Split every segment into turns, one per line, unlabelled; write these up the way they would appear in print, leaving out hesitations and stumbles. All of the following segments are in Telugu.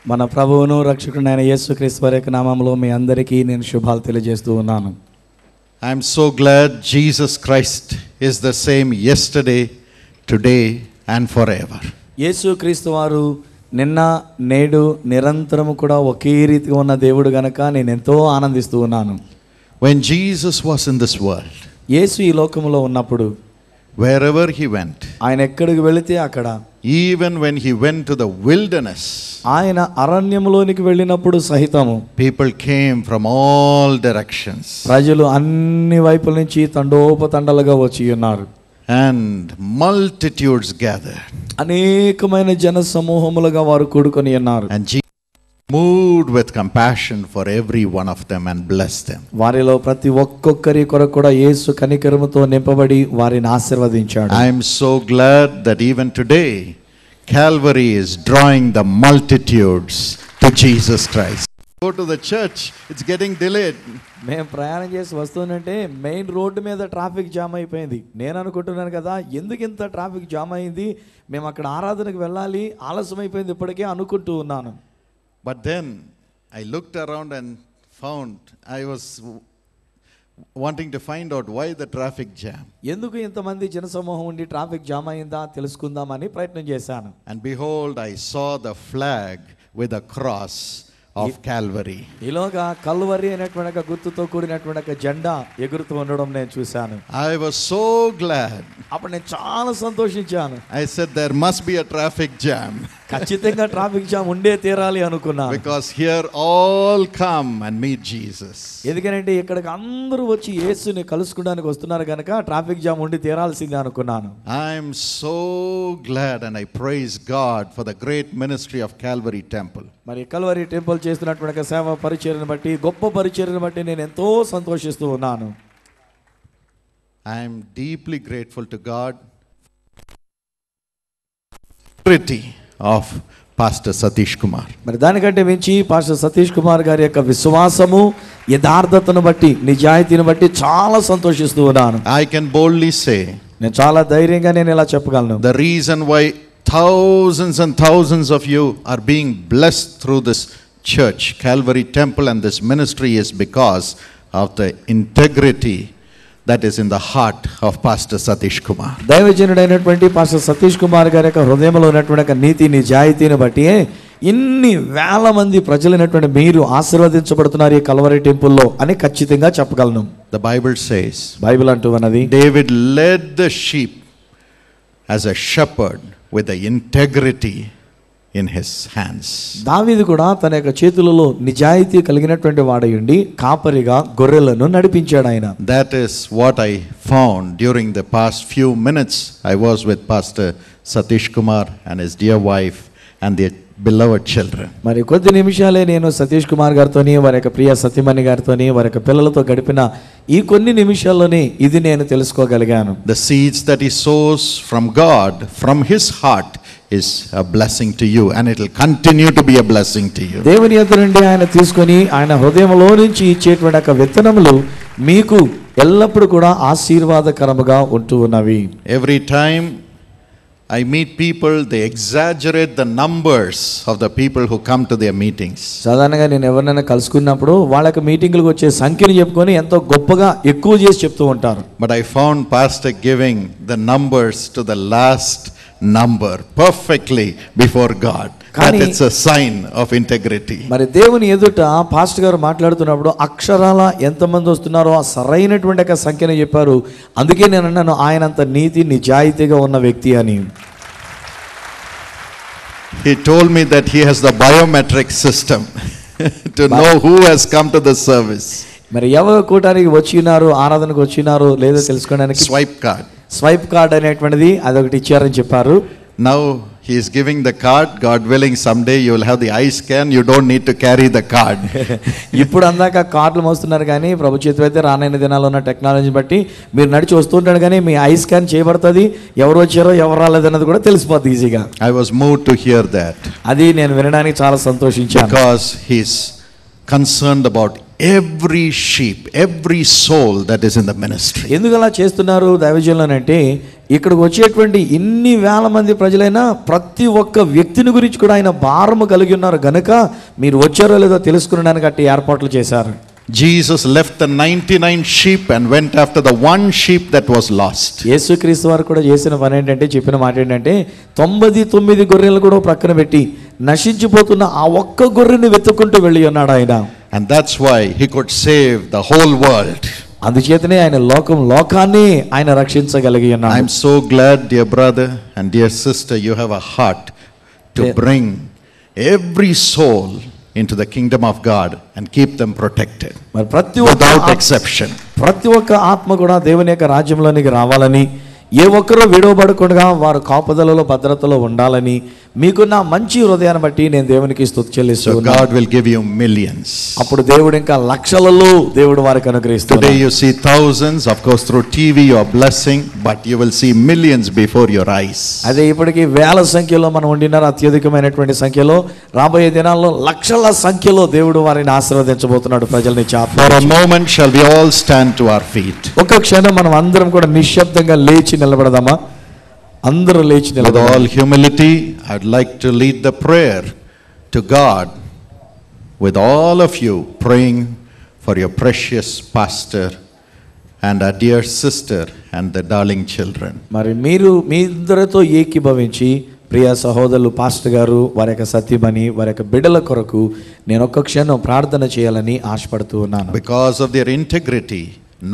మన ప్రభువును రక్షకుడైన యేసుక్రీస్తు వారి యొక్క నామములో మీ అందరికీ నేను శుభాలు తెలియజేస్తూ ఉన్నాను.
I am so glad Jesus Christ is the same yesterday, today and forever.
యేసుక్రీస్తు వారు నిన్న నేడు నిరంతరము కూడా ఒకే రీతిగా ఉన్న దేవుడు గనక నేను ఎంతో ఆనందిస్తూ ఉన్నాను.
When Jesus was in this world,
యేసు ఈ లోకములో ఉన్నప్పుడు
wherever he went,
ఆయన ఎక్కడికి వెళితే అక్కడ,
even when he went to the wilderness,
ఆయన అరణ్యములోనికి వెళ్ళినప్పుడు సహితము
people came from all directions
ప్రజలు అన్ని వైపుల నుంచి తండోపతండలుగా వచ్చి ఉన్నారు.
and multitudes gathered,
అనేకమైన జన సమూహములుగా వారు కూడుకొని ఉన్నారు.
and Jesus moved with compassion for every one of them and blessed them.
వారిలో ప్రతి ఒక్కొక్కరి కొరకు కూడా యేసు కనికరముతో నింపబడి వారిని ఆశీర్వదించాడు.
I am so glad that even today Calvary is drawing the multitudes to Jesus Christ. Go to the church, it's getting delayed.
మేము ప్రయాణం చేసి వస్తుందంటే మెయిన్ రోడ్డు మీద ట్రాఫిక్ జామ్ అయిపోయింది. నేను అనుకుంటున్నాను కదా, ఎందుకు ఇంత ట్రాఫిక్ జామ్ అయింది, మేము అక్కడ ఆరాధనకు వెళ్ళాలి, ఆలస్యం అయిపోయింది ఇప్పటికే అనుకుంటూ ఉన్నాను.
But then I looked around and found I was wanting to find out why the traffic jam.
ఎందుకు ఇంతమంది జనసమూహం ఉండి ట్రాఫిక్ జామ్ అయిందా తెలుసుకుందామని ప్రయత్నం చేశాను.
And behold, I saw the flag with a cross of Calvary.
ఈలోగా కల్వరి అనేటువంటి ఒక గుర్తుతో కూడినటువంటి ఒక జెండా ఎగురుతూ ఉండడం నేను చూశాను.
I was so glad.
అప్పుడు నేను చాలా సంతోషించాను.
I said there must be a traffic jam.
ఖచ్చితంగా ట్రాఫిక్ జామ్ ఉండే తీరాలి అనుకున్నాను.
Because here all come and meet Jesus.
ఎందుకంటే ఇక్కడికి అందరూ వచ్చి యేసుని కలుసుకోవడానికి వస్తున్నారు కనుక ట్రాఫిక్ జామ్ ఉండి తీరాల్సిందే అనుకున్నాను.
I am so glad and I praise God for the great ministry of Calvary Temple.
మరి కల్వరి టెంపుల్ చేస్తున్నటువంటి సేవ పరిచర్యను బట్టి, గొప్ప పరిచర్యను బట్టి నేను ఎంతో సంతోషిస్తూ ఉన్నాను.
I am deeply grateful to God of Pastor Satish Kumar.
మరి దానికంటే మించి పాస్టర్ సతీష్ కుమార్ గారి యొక్క విశ్వాసము, యథార్థతను బట్టి, నిజాయితీని బట్టి చాలా సంతోషిస్తూ ఉన్నాను.
I can boldly say,
నేను చాలా ధైర్యంగా నేను ఇలా చెప్పగలను,
the reason why thousands and thousands of you are being blessed through this church, Calvary Temple, and this ministry is because of the integrity that is in the heart of Pastor Satish Kumar.
దైవజనుడైనటువంటి పాస్టర్ సతీష్ కుమార్ గారి యొక్క హృదయంలో ఉన్నటువంటి నీతి నిజాయితీని బట్టి ఇన్ని వేల మంది ప్రజలైనటువంటి మీరు ఆశీర్వదించబడుతున్నారు ఈ కల్వరి టెంపుల్లో అని ఖచ్చితంగా చెప్పగలను.
The Bible says,
బైబిల్ అంటూ ఉన్నది,
David led the sheep as a shepherd with the integrity in his hands.
దావీదు కూడా తన యొక్క చేతులలో నిజాయితీ కలిగినటువంటి వాడయుండి కాపరిగా గొర్రెలను నడిపించాడు ఆయన.
That is what I found during the past few minutes I was with Pastor Satish Kumar and his dear wife and their beloved children.
మరి కొద్ది నిమిషాలే నేను సతీష్ కుమార్ గారితోని, వారి యొక్క ప్రియ సతీమణి గారితోని, వారి యొక్క పిల్లలతో గడిపిన ఈ కొన్ని నిమిషాల్లోనే ఇది నేను తెలుసుకోగలిగాను.
The seeds that he sows from God, from his heart, is a blessing to you and it will continue to be a blessing to you.
దేవుని యొద్ద నుండి ఆయన తీసుకొని ఆయన హృదయంలో నుంచి ఇచ్చేటువంటి ఒక విత్తనములు మీకు ఎల్లప్పుడూ కూడా ఆశీర్వాదకరముగా ఉంటూ ఉన్నవి.
Every time I meet people, they exaggerate the numbers of the people who come to their meetings.
సాధారణంగా నేను ఎవరినైనా కలుసుకున్నప్పుడు వాళ్ళకి మీటింగ్లకు వచ్చే సంఖ్యను చెప్పుకొని ఎంతో గొప్పగా ఎక్కువ చేసి చెప్తూ ఉంటారు.
But I found Pastor giving the numbers to the last number perfectly before God. That is a sign of integrity.
మరి దేవుని ఎదుట పాస్టర్ గారు మాట్లాడుతున్నప్పుడు అక్షరాల ఎంతమంది వస్తున్నారో ఆ సరైనటువంటి ఒక సంఖ్యను చెప్పారు. అందుకే నేను అన్నాను ఆయనంత నీతి నిజాయితీగా ఉన్న వ్యక్తి అని.
He told me that he has the biometric system to know who has come to the service.
మరి ఎవరు కూటానికి వచ్చినారు, ఆరాధనకు వచ్చినారు లేదో తెలుసుకోవడానికి స్వైప్ కార్డ్ అనేటువంటిది అదొకటి ఇచ్చారని చెప్పారు.
Now he is giving the card. God willing, someday you will have the eye scan. You don't need to carry the card.
ఇప్పుడు అందాక కార్డులు మోస్తున్నారు కానీ ప్రభు చేతి అయితే రానైన దినాల్లో ఉన్న టెక్నాలజీని బట్టి మీరు నడిచి వస్తుంటాడు కానీ మీ ఐ స్కాన్ చేయబడుతుంది, ఎవరు వచ్చారో ఎవరు రాలేదన్నది కూడా తెలిసిపోతుంది ఈజీగా.
I was moved to hear that.
అది నేను వినడానికి చాలా సంతోషించాను.
Because he is concerned about every sheep, every soul that is in the ministry.
ఎందుకు అలా చేస్తున్నారు దైవజనులు అంటే ఇక్కడికి వచ్చేటువంటి ఇన్ని వేల మంది ప్రజలైనా ప్రతి ఒక్క వ్యక్తిని గురించి కూడా ఆయన భారము కలిగి ఉన్నారు గనుక మీరు వచ్చారో లేదో తెలుసుకునడానికి అట్టి ఏర్పాట్లు చేశారు.
Jesus left the 99 sheep and went after the one sheep that was lost.
యేసుక్రీస్తు వారు కూడా చేసిన పని ఏంటంటే, చెప్పిన మాట ఏంటంటే 99 గొర్రెలు కూడా ప్రక్కన పెట్టి నశించిపోతున్న ఆ ఒక్క గొర్రెని వెతుక్కుంటూ వెళ్ళి ఉన్నాడు ఆయన.
And that's why he could save the whole world.
అందుచేతనే ఆయన లోకాన్ని ఆయన రక్షించగలిగి ఉన్నాడు.
I'm so glad, dear brother and dear sister, you have a heart to bring every soul into the kingdom of God and keep them protected without exception.
ప్రతి ఒక్క ఆత్మ కూడా దేవుని యొక్క రాజ్యంలోనికి రావాలని, ఏ ఒక్కరూ విడవబడకుండా వారు కాపుదలలో భద్రతలో ఉండాలని మీకున్న మంచి హృదయాన్ని బట్టి నేను దేవునికి స్తుతి చెల్లిస్తున్నాను.
So God will give you millions.
అప్పుడు దేవుడు ఇంకా లక్షలలో దేవుడు వారికి అనుగ్రహిస్తాడు.
Today you see thousands, of course through TV you are blessing, but you will see millions before your eyes.
అదే ఇప్పటికి వేల సంఖ్యలో మనం ఉండినారు, అత్యధికమైనటువంటి సంఖ్యలో, రాబోయే దినాల్లో లక్షల సంఖ్యలో దేవుడు వారిని ఆశీర్వదించబోతున్నాడు ప్రజల్ని.
For a moment shall we all stand to our feet.
ఒక క్షణం మనం అందరం కూడా నిశ్శబ్దంగా లేచి నిలబడదామా? అందరూ లేచి
With all humility, I'd like to lead the prayer to God with all of you praying for your precious pastor and our dear sister and the darling children.
మరి మీరు మీ అందరితో ఏకీభవించి ప్రియ సహోదరులు పాస్టర్ గారు, వారి యొక్క సత్యమని, వారి యొక్క బిడ్డల కొరకు నేను ఒక్క క్షణం ప్రార్థన చేయాలని ఆశపడుతూ ఉన్నాను.
Because of their integrity,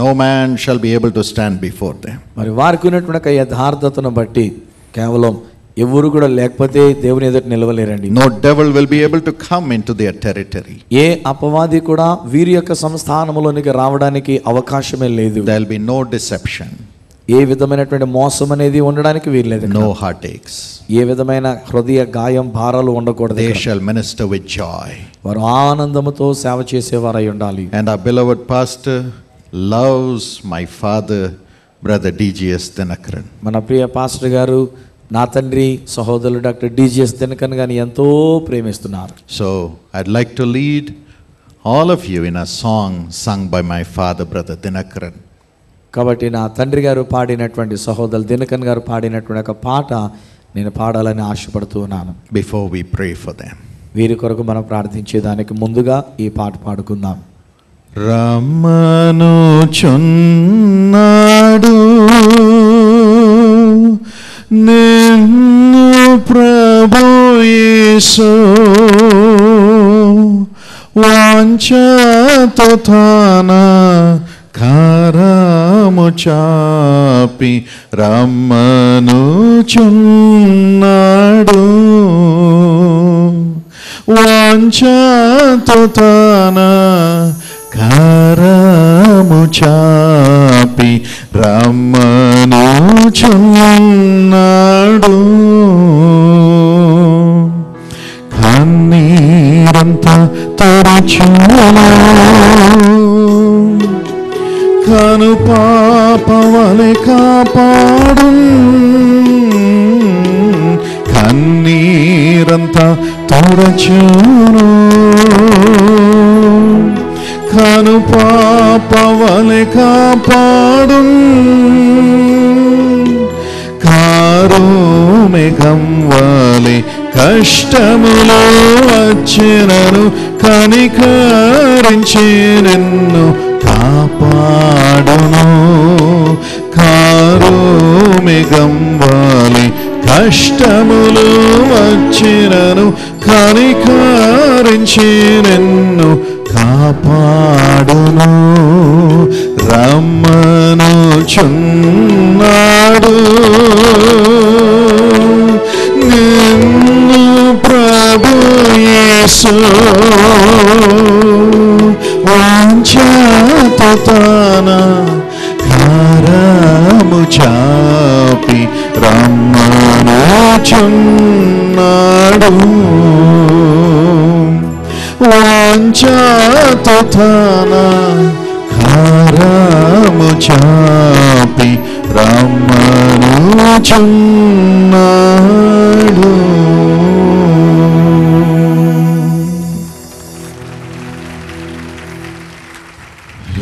no man shall be able to stand before them.
మరి వారికి ఉన్నటువంటి యథార్థతను బట్టి కేవలం ఎవరు కూడా లేకపోతే దేవుని ఎదుట నిలవలేరండి.
No devil will be able to come into their territory.
ఏ అపవాది కూడా వీరి యొక్క సంస్థానములోనికి రావడానికి అవకాశమే లేదు.
There will be no deception.
ఏ విధమైనటువంటి మోసం అనేది ఉండడానికి వీల్లేదు.
No heartaches.
ఏ విధమైన హృదయ గాయం భారాలు ఉండకూడదు.
They shall minister with joy.
వారు ఆనందముతో సేవ చేసేవారై ఉండాలి.
And our beloved pastor loves my father, brother DGS Dinakaran.
మన ప్రియ పాస్టర్ గారు నా తండ్రి సహోదరులు డాక్టర్ డిజిఎస్ దినకరన్ గారిని ఎంతో ప్రేమిస్తున్నారు.
So I'd like to lead all of you in a song sung by my father, brother Dinakaran.
కాబట్టి నా తండ్రి గారు పాడినటువంటి సహోదరులు దినకరన్ గారు పాడినటువంటి ఒక పాట నేను పాడాలని ఆశపడుతూ ఉన్నాను.
Before we pray for them,
వీరి కొరకు మనం ప్రార్థించేదానికి ముందుగా ఈ పాట పాడుకుందాం.
రమణుచున్నాడు నిన్ను ప్రభు యేసు వాంఛతో తన కరము చాపి రమణుచున్నాడు వాంఛతో తన కరము చాపి రమణుచున్నాడు కన్నీరంతా తరచును కను పాపవలె కాపాడు కన్నీరంతా తరచును కను పాపవలె కాపాడు కారు మేఘం వలె కష్టములో వచ్చినను కనికరించి నిన్ను కాపాడును కారు మేఘం వలె కష్టములు వచ్చినను కనికరించి నిన్ను కాపాడును రమణుచున్నాడు నిన్ను ప్రభు యేసు వాంఛతో తన కరము చాపి రమణుచున్నాడు వాంఛతో తన కరము చాపి రమణుచున్నాడు.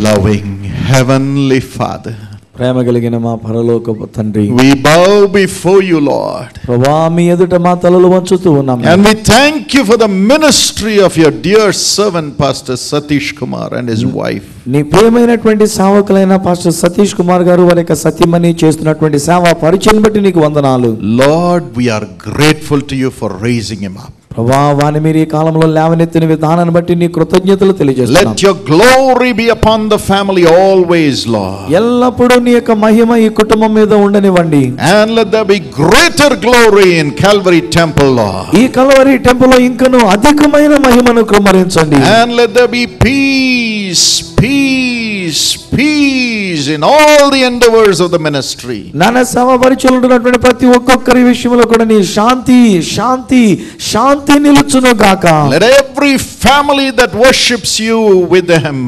Loving Heavenly Father,
ప్రేమ కలిగిన మా పరలోకపు తండ్రి,
we bow before you, Lord.
ప్రభువా మీ ఎదుట మా తలలు వంచుతూ ఉన్నాము.
And we thank you for the ministry of your dear servant Pastor Satish Kumar and his wife.
నీ ప్రియమైనటువంటి సేవకులైన పాస్టర్ సతీష్ కుమార్ గారు వారి యొక్క సతీమణి చేస్తున్నటువంటి సేవా పరిచయం బట్టి నీకు వందనాలు.
Lord, we are grateful to you for raising him up.
ప్రభువా వాని మీరు ఈ కాలంలో లేవనెత్తిన విధానాన్ని బట్టి నీ కృతజ్ఞతలు తెలియజేస్తున్నాము.
Let your glory be upon the family always, Lord.
ఎల్లప్పుడూ నీ యొక్క మహిమ ఈ కుటుంబం మీద ఉండనివ్వండి.
And let there be greater glory in Calvary Temple, Lord.
ఈ కల్వరి టెంపుల్ లో ఇంకను అధికమైన మహిమను కుమ్మరించండి.
And let there be peace, peace, peace in all the endeavors of the ministry.
నాన్న సేవ పరిచయం ఉన్నటువంటి ప్రతి ఒక్కొక్కరి విషయంలో కూడా నీ శాంతి శాంతి శాంతి నిలుచును గాక.
Let every family that worships you with them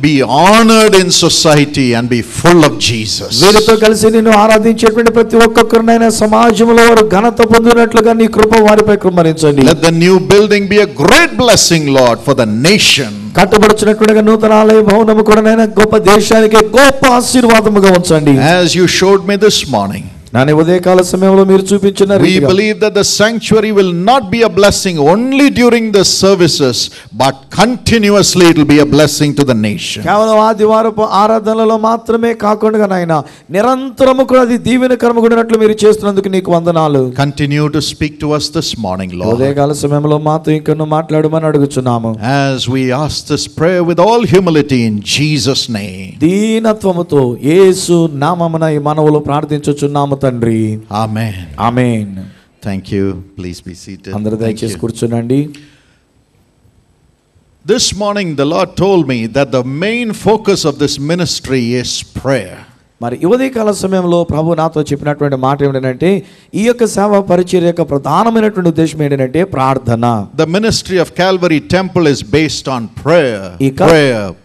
be honored in society and be full of Jesus.
వీరితో కలిసి నిన్ను ఆరాధించేటువంటి ప్రతి ఒక్కొక్కరినైనా సమాజంలో వారు ఘనత పొందినట్లుగా నీ కృప వారిపై కుమ్మరించండి.
Let the new building be a great blessing, Lord, for the nation.
కట్టబడుచున్నటువంటి నూతన ఆలయ భవనము కూడా నైనా గొప్ప దేశానికి గొప్ప ఆశీర్వాదముగా ఉంచండి.
As you showed me this morning,
Nani ఉదయకాల సమయంలో మీరు చూపించిన
we believe that the sanctuary will not be a blessing only during the services, but continuously it will be a blessing to the nation.
కేవలం ఆదివారపు ఆరాధనలలో మాత్రమే కాకుండా నాయనా నిరంతరము కూడా అది దీవెనకరముగా ఉన్నట్లు మీరు చేస్తున్నందుకు నీకు వందనాలు.
Continue to speak to us this morning, Lord.
ఉదయకాల సమయంలో మాతో ఇంకను మాట్లాడమని అడుగుచున్నాము.
As we ask this prayer with all humility in Jesus' name.
దీనత్వముతో యేసు నామమున ఈ మనవులు ప్రార్థించుచున్నాము తండ్రి.
Amen.
Amen.
Thank you. Please be seated.
అందరూ
Thank
దయచేసి
you.
కూర్చోనండి.
This morning the Lord told me that the main focus of this ministry is prayer.
మరి ఈ ఉదయకాల సమయంలో ప్రభు నాతో చెప్పినటువంటి మాట ఏమిటంటే ఈ యొక్క సేవ పరిచర్య యొక్క ప్రధానమైనటువంటి ఉద్దేశం ఏంటంటే ప్రార్థన.
The ministry of Calvary Temple is based on prayer.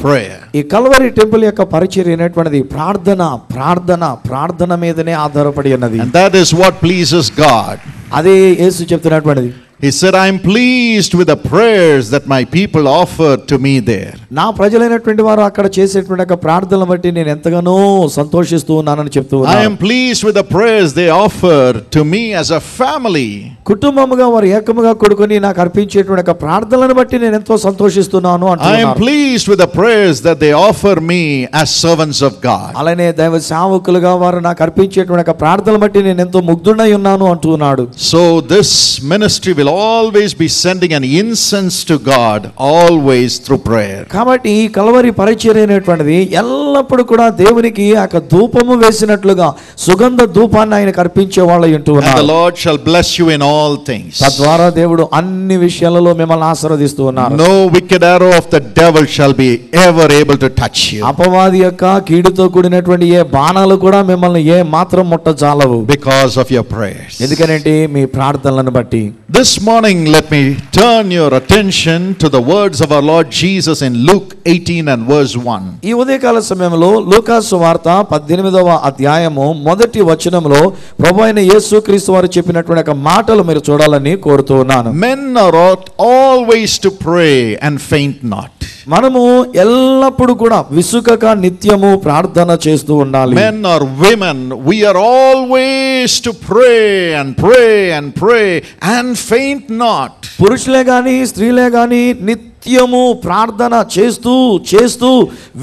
Prayer.
ఈ కల్వరి టెంపుల్ యొక్క పరిచర్య అనేటువంటిది ప్రార్థన ప్రార్థన ప్రార్థన మీదనే ఆధారపడి ఉన్నది.
And that is what pleases God.
అదే యేసు చెప్తున్నటువంటిది.
He said, I am pleased with the prayers that my people offer to me there.
నా ప్రజలైనటువంటి వారు అక్కడ చేసేటువంటి ఒక ప్రార్థనలను బట్టి నేను ఎంతగానో సంతోషిస్తూ ఉన్నానని చెప్తూ ఉన్నాను.
I am pleased with the prayers they offer to me as a family.
కుటుంబముగా వారు ఏకముగా కూడుకొని నాకు అర్పించేటువంటి ఒక ప్రార్థనలను బట్టి నేను ఎంతో సంతోషిస్తున్నాను
I
అంటున్నారు.
am pleased with the prayers that they offer me as servants of God.
అలానే దైవ సేవకులుగా వారు నాకు అర్పించేటువంటి ఒక ప్రార్థనలను బట్టి నేను ఎంతో ముగ్ధుడై ఉన్నాను అంటున్నాడు.
So this ministry will always be sending an incense to God, always through prayer.
కాబట్టి ఈ కల్వరి పరిచర్య అనేటువంటిది ఎల్లప్పుడూ కూడా దేవునికి ఆ ధూపము వేసినట్లుగా సుగంధ ధూపాన్ని ఆయనకు అర్పించే వాళ్ళు
And the
ఉంటున్నారు.
Lord shall bless you in all things.
తద్వారా దేవుడు అన్ని విషయాలలో మిమ్మల్ని ఆశీర్వదిస్తూ ఉన్నారు.
No wicked arrow of the devil shall be ever able to touch you.
అపవాది యొక్క కీడుతో కూడినటువంటి ఏ బాణాలు కూడా మిమ్మల్ని ఏ మాత్రం ముట్టజాలవు.
Because of your prayers.
ఎందుకంటే మీ ప్రార్థనలను బట్టి.
This morning, let me turn your attention to the words of our Lord Jesus in Luke 18 and verse 1.
ఈ ఉదయకాల సమయంలో లూకా సువార్త 18వ అధ్యాయము మొదటి వచనంలో ప్రభువైన యేసుక్రీస్తు వారు చెప్పినటువంటి ఒక మాటలు మీరు చూడాలని కోరుతూ ఉన్నాను.
Men are ought always to pray and faint not.
మనము ఎల్లప్పుడూ కూడా విసుకక నిత్యము ప్రార్థన చేస్తూ ఉండాలి.
Men or women, we are always to pray and pray and pray and faint not.
పురుషులే గాని స్త్రీలే గాని నిత్యము ప్రార్థన చేస్తూ చేస్తూ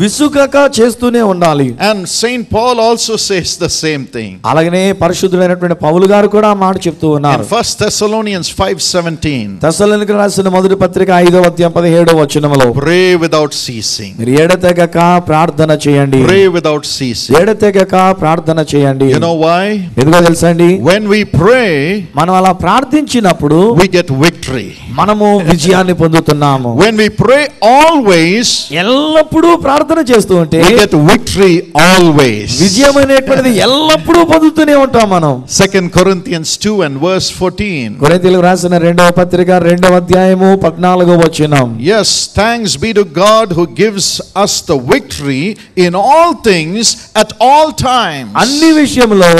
విసుకక చేస్తూనే ఉండాలి.
And Saint Paul also says the same thing.
అలాగనే పరిశుద్ధుడైనటువంటి పౌలు గారు కూడా మాట చెప్తూ ఉన్నారు.
In 1 Thessalonians 5:17,
తెస్సలోనికీయులకు రాసిన మొదటి పత్రిక 5వ అధ్యాయం 17వ వచనములో
pray without ceasing.
మీరు ఎడతెగక ప్రార్థన చేయండి.
Pray without ceasing.
ఎడతెగక ప్రార్థన చేయండి.
You know why?
ఎందుకో తెలుసా అండి?
When we pray,
మనం అలా ప్రార్థించినప్పుడు
we get victory.
మనము విజయాన్ని పొందుతున్నాము.
When we pray always,
ఎల్లప్పుడూ ప్రార్థన చేస్తూ ఉంటే
we get victory always.
విజయం అనేటువంటిది ఎల్లప్పుడూ పొందుతూనే ఉంటాం మనం.
2 Corinthians 2 and verse 14.
కొరింథీయులకు రాసిన 2వ పత్రిక 2వ అధ్యాయము 14వ వచనం.
Yes, thanks be to God who gives us the victory in all things at all times.
అన్ని విషయంలో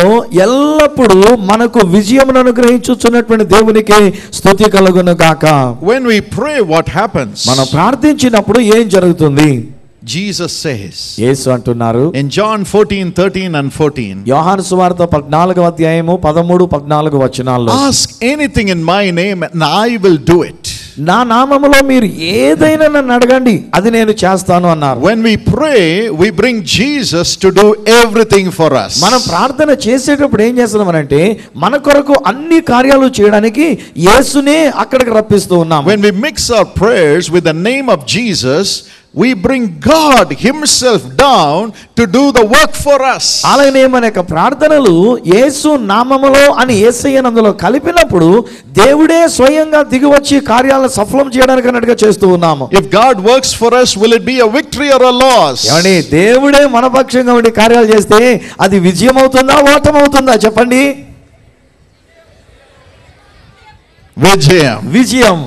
ఎల్లప్పుడూ మనకు విజయమును అనుగ్రహించుచున్నటువంటి దేవునికి స్తుతి కలుగును గాక.
When we pray, what happens?
మనం ప్రార్థించినప్పుడు ఏం జరుగుతుంది?
Jesus says
యేసు అంటున్నారు
in John 14:13 and 14,
యోహాను సువార్త 14వ అధ్యాయము 13, 14 వచనాల్లో,
ask anything in my name and I will do it.
నా నామములో మీరు ఏదైనా నన్ను అడగండి అది నేను చేస్తాను అన్నారు.
When we pray, we bring Jesus to do everything for us.
మనం ప్రార్థన చేసేటప్పుడు ఏం చేస్తున్నామనంటే మన కొరకు అన్ని కార్యాలు చేయడానికి యేసునే అక్కడికి రప్పిస్తూ ఉన్నాం.
When we mix our prayers with the name of Jesus, we bring God himself down to do the work for us.
అలాగే మన ప్రార్థనలు యేసు నామములో అని యేసయ్యను అందులో కలిపినప్పుడు దేవుడే స్వయంగా దిగి వచ్చి కార్యాలను సఫలం చేయడానికి అన్నట్టుగా చేస్తూ ఉన్నాము.
If God works for us, will it be a victory or a loss?
ఏమండి, దేవుడే మన పక్షంగా ఉండి కార్యాలు చేస్తే అది విజయం అవుతుందా ఓటమి అవుతుందా చెప్పండి?
Vijayam.
విజయం.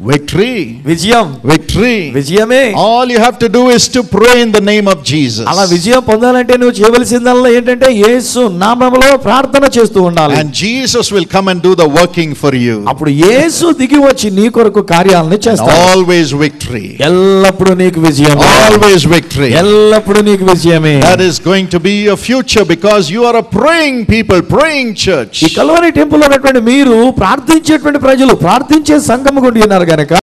Victory.
విజయం.
Victory.
విజయమే.
All you have to do is to pray in the name of Jesus.
అలా విజయం పొందాలంటే నువ్వు చేయవలసిందల్లా ఏంటంటే యేసు నామములో ప్రార్థన చేస్తూ ఉండాలి.
And Jesus will come and do the working for you.
అప్పుడు యేసు దిగి వచ్చి నీ కొరకు కార్యాలను చేస్తాడు.
Always victory.
ఎల్లప్పుడూ నీకు విజయం.
Always victory.
ఎల్లప్పుడూ నీకు విజయమే.
That is going to be your future because you are a praying people, praying church.
ఈ కల్వరి టెంపుల్ ఉన్నటువంటి మీరు ప్రార్థించేటువంటి ప్రజలు, ప్రార్థించే సంఘము గుండి ఉన్నారు గనక